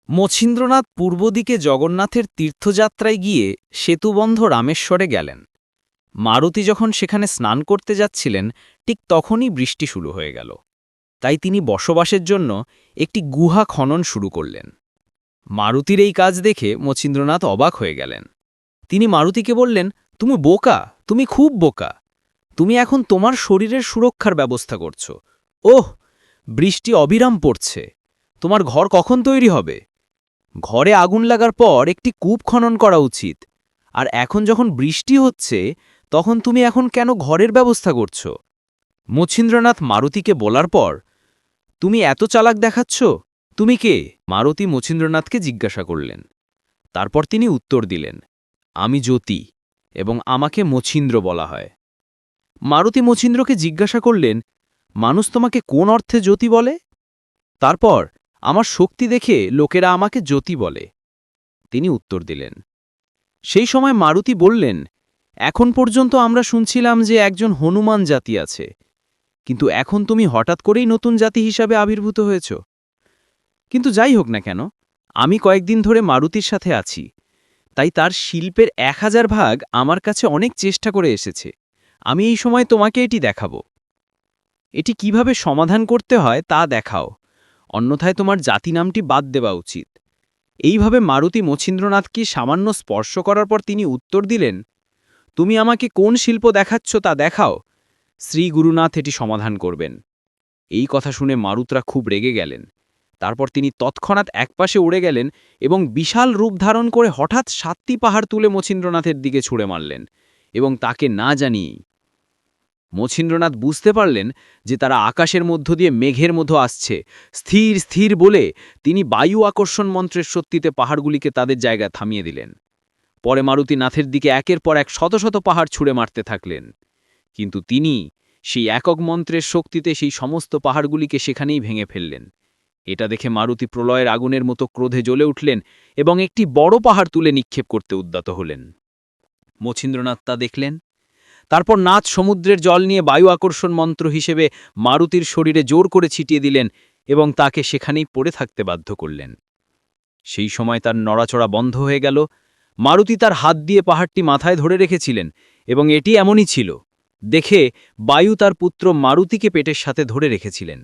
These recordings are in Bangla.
মছিন্দ্রনাথ পূর্ব দিকে জগন্নাথের তীর্থযাত্রায় গিয়ে সেতুবন্ধ রামেশ্বরে গেলেন। মারুতি যখন সেখানে স্নান করতে যাচ্ছিলেন ঠিক তখনই বৃষ্টি শুরু হয়ে গেল। তাই তিনি বসবাসের জন্য একটি গুহা খনন শুরু করলেন। মারুতির এই কাজ দেখে মছিন্দ্রনাথ অবাক হয়ে গেলেন। তিনি মারুতিকে বললেন, তুমি বোকা, তুমি খুব বোকা। তুমি এখন তোমার শরীরের সুরক্ষার ব্যবস্থা করছো। ওহ, বৃষ্টি অবিরাম পড়ছে, তোমার ঘর কখন তৈরি হবে? ঘরে আগুন লাগার পর একটি কূপ খনন করা উচিত। আর এখন যখন বৃষ্টি হচ্ছে তখন তুমি এখন কেন ঘরের ব্যবস্থা করছো? মছিন্দ্রনাথ মারুতিকে বলার পর, তুমি এত চালাক দেখাচ্ছ, তুমি কে? মারুতি মছিন্দ্রনাথকে জিজ্ঞাসা করলেন। তারপর তিনি উত্তর দিলেন, আমি জ্যোতি, এবং আমাকে মছিন্দ্র বলা হয়। মারুতি মছিন্দ্রকে জিজ্ঞাসা করলেন, মানুষ তোমাকে কোন অর্থে জ্যোতি বলে? তারপর, আমার শক্তি দেখে লোকেরা আমাকে জ্যোতি বলে। তিনি উত্তর দিলেন। সেই সময় মারুতি বললেন, এখন পর্যন্ত আমরা শুনছিলাম যে একজন হনুমান জাতি আছে, কিন্তু এখন তুমি হঠাৎ করেই নতুন জাতি হিসাবে আবির্ভূত হয়েছ। কিন্তু যাই হোক না কেন, আমি কয়েকদিন ধরে মারুতির সাথে আছি, তাই তার শিল্পের 1000 ভাগ আমার কাছে অনেক চেষ্টা করে এসেছে। আমি এই সময় তোমাকে এটি দেখাবো। এটি কিভাবে সমাধান করতে হয় তা দেখাও, অন্যথায় তোমার জাতি নামটি বাদ দেওয়া উচিত। এইভাবে মারুতি মছিন্দ্রনাথকে সামান্য স্পর্শ করার পর তিনি উত্তর দিলেন, তুমি আমাকে কোন শিল্প দেখাচ্ছ তা দেখাও, শ্রী গুরুনাথ এটি সমাধান করবেন। এই কথা শুনে মারুতরা খুব রেগে গেলেন। তারপর তিনি তৎক্ষণাৎ একপাশে উড়ে গেলেন এবং বিশাল রূপ ধারণ করে হঠাৎ 7টি পাহাড় তুলে মছিন্দ্রনাথের দিকে ছুঁড়ে মারলেন, এবং তাকে না জানিয়েই। মছিন্দ্রনাথ বুঝতে পারলেন যে তারা আকাশের মধ্য দিয়ে মেঘের মধ্যে আসছে। স্থির স্থির বলে তিনি বায়ু আকর্ষণ মন্ত্রের শক্তিতে পাহাড়গুলিকে তাদের জায়গায় থামিয়ে দিলেন। পরে মারুতি নাথের দিকে একের পর এক শত শত পাহাড় ছুঁড়ে মারতে থাকলেন, কিন্তু তিনি সেই একক মন্ত্রের শক্তিতে সেই সমস্ত পাহাড়গুলিকে সেখানেই ভেঙে ফেললেন। এটা দেখে মারুতি প্রলয়ের আগুনের মতো ক্রোধে জ্বলে উঠলেন এবং একটি বড় পাহাড় তুলে নিক্ষেপ করতে উদ্যত হলেন। মছিন্দ্রনাথ তা দেখলেন। তারপর নাথ সমুদ্রের জল নিয়ে বায়ু আকর্ষণ মন্ত্র হিসেবে মারুতির শরীরে জোর করে ছিটিয়ে দিলেন এবং তাকে সেখানেই পড়ে থাকতে বাধ্য করলেন। সেই সময় তার নড়াচড়া বন্ধ হয়ে গেল। মারুতি তার হাত দিয়ে পাহাড়টি মাথায় ধরে রেখেছিলেন, এবং এটি এমনই ছিল দেখে বায়ু তার পুত্র মারুতিকে পেটের সাথে ধরে রেখেছিলেন।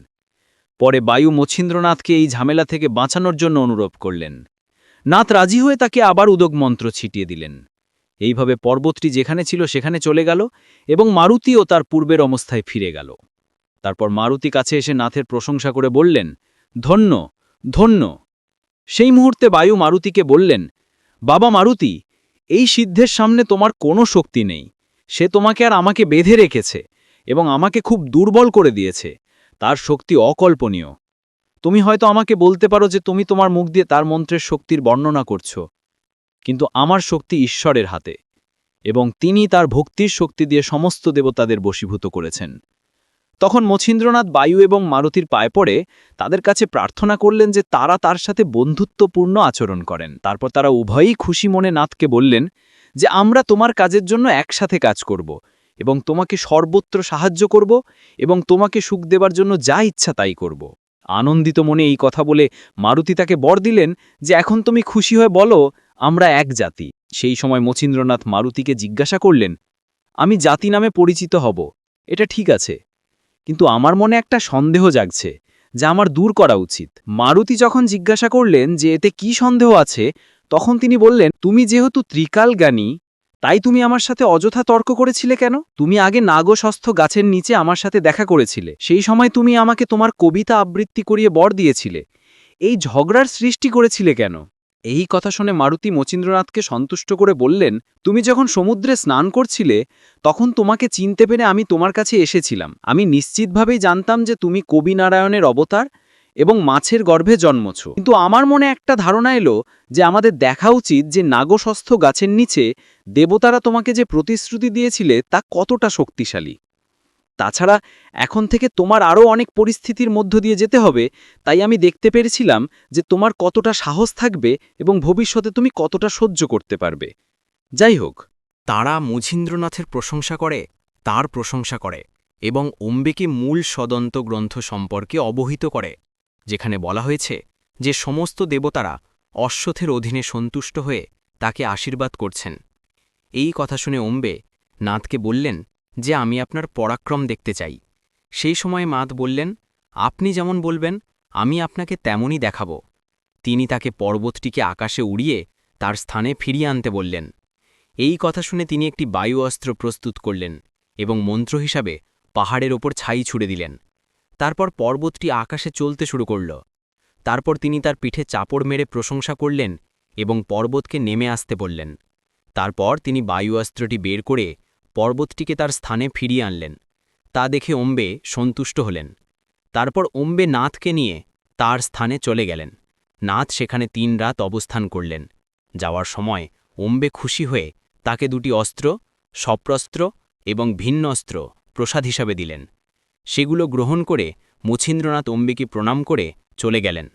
পরে বায়ু মছিন্দ্রনাথকে এই ঝামেলা থেকে বাঁচানোর জন্য অনুরোধ করলেন। নাথ রাজি হয়ে তাকে আবার উদক মন্ত্র ছিটিয়ে দিলেন। এইভাবে পর্বতটি যেখানে ছিল সেখানে চলে গেল এবং মারুতিও তার পূর্বের অবস্থায় ফিরে গেল। তারপর মারুতি কাছে এসে নাথের প্রশংসা করে বললেন, ধন্য, ধন্য। সেই মুহূর্তে বায়ু মারুতিকে বললেন, বাবা মারুতি, এই সিদ্ধের সামনে তোমার কোনো শক্তি নেই। সে তোমাকে আর আমাকে বেঁধে রেখেছে এবং আমাকে খুব দুর্বল করে দিয়েছে। তার শক্তি অকল্পনীয়। তুমি হয়তো আমাকে বলতে পারো যে তুমি তোমার মুখ দিয়ে তার মন্ত্রের শক্তির বর্ণনা করছো, কিন্তু আমার শক্তি ঈশ্বরের হাতে, এবং তিনি তার ভক্তির শক্তি দিয়ে সমস্ত দেবতাদের বশীভূত করেছেন। তখন মছিন্দ্রনাথ বায়ু এবং মারুতির পায়ে পড়ে তাদের কাছে প্রার্থনা করলেন যে তারা তার সাথে বন্ধুত্বপূর্ণ আচরণ করেন। তারপর তারা উভয়ই খুশি মনে নাথকে বললেন যে আমরা তোমার কাজের জন্য একসাথে কাজ করব এবং তোমাকে সর্বত্র সাহায্য করব এবং তোমাকে সুখ দেবার জন্য যা ইচ্ছা তাই করব। আনন্দিত মনে এই কথা বলে মারুতি তাকে বর দিলেন যে এখন তুমি খুশি হয়ে বলো, আমরা এক জাতি। সেই সময় মছিন্দ্রনাথ মারুতিকে জিজ্ঞাসা করলেন, আমি জাতি নামে পরিচিত হব, এটা ঠিক আছে, কিন্তু আমার মনে একটা সন্দেহ জাগছে যা আমার দূর করা উচিত। মারুতি যখন জিজ্ঞাসা করলেন যে এতে কি সন্দেহ আছে, তখন তিনি বললেন, তুমি যেহেতু ত্রিকালজ্ঞানী, তাই তুমি আমার সাথে অযথা তর্ক করেছিলে কেন? তুমি আগে নাগস্বস্থ গাছের নিচে আমার সাথে দেখা করেছিলে। সেই সময় তুমি আমাকে তোমার কবিতা আবৃত্তি করিয়ে বর দিয়েছিলে। এই ঝগড়ার সৃষ্টি করেছিলে কেন? এই কথা শুনে মারুতি মছিন্দ্রনাথকে সন্তুষ্ট করে বললেন, তুমি যখন সমুদ্রে স্নান করছিলে তখন তোমাকে চিনতে পেরে আমি তোমার কাছে এসেছিলাম। আমি নিশ্চিতভাবেই জানতাম যে তুমি কবি নারায়ণের অবতার এবং মাছের গর্ভে জন্মছ। কিন্তু আমার মনে একটা ধারণা এলো যে আমাদের দেখা উচিত যে নাগস্বস্থ গাছের নিচে দেবতারা তোমাকে যে প্রতিশ্রুতি দিয়েছিলে তা কতটা শক্তিশালী। তাছাড়া এখন থেকে তোমার আরও অনেক পরিস্থিতির মধ্য দিয়ে যেতে হবে, তাই আমি দেখতে পেরেছিলাম যে তোমার কতটা সাহস থাকবে এবং ভবিষ্যতে তুমি কতটা সহ্য করতে পারবে। যাই হোক, তারা মছিন্দ্রনাথের প্রশংসা করে, তার প্রশংসা করে এবং অম্বিকে মূল সদন্ত গ্রন্থ সম্পর্কে অবহিত করে, যেখানে বলা হয়েছে যে সমস্ত দেবতারা অশ্বথের অধীনে সন্তুষ্ট হয়ে তাকে আশীর্বাদ করছেন। এই কথা শুনে অম্বে নাথকে বললেন যে আমি আপনার পরাক্রম দেখতে চাই। সেই সময় মাত বললেন, আপনি যেমন বলবেন আমি আপনাকে তেমনই দেখাব। তিনি তাকে পর্বতটিকে আকাশে উড়িয়ে তার স্থানে ফিরিয়ে আনতে বললেন। এই কথা শুনে তিনি একটি বায়ু অস্ত্র প্রস্তুত করলেন এবং মন্ত্র হিসাবে পাহাড়ের ওপর ছাই ছুড়ে দিলেন। তারপর পর্বতটি আকাশে চলতে শুরু করল। তারপর তিনি তার পিঠে চাপড় মেরে প্রশংসা করলেন এবং পর্বতকে নেমে আসতে বললেন। তারপর তিনি বায়ু অস্ত্রটি বের করে পর্বতটিকে তার স্থানে ফিরিয়ে আনলেন। তা দেখে অম্বে সন্তুষ্ট হলেন। তারপর অম্বে নাথকে নিয়ে তার স্থানে চলে গেলেন। নাথ সেখানে 3 রাত অবস্থান করলেন। যাওয়ার সময় অম্বে খুশি হয়ে তাকে 2টি অস্ত্র, সপ্রস্ত্র এবং ভিন্ন অস্ত্র প্রসাদ হিসাবে দিলেন। সেগুলো গ্রহণ করে মছিন্দ্রনাথ অম্বেকে প্রণাম করে চলে গেলেন।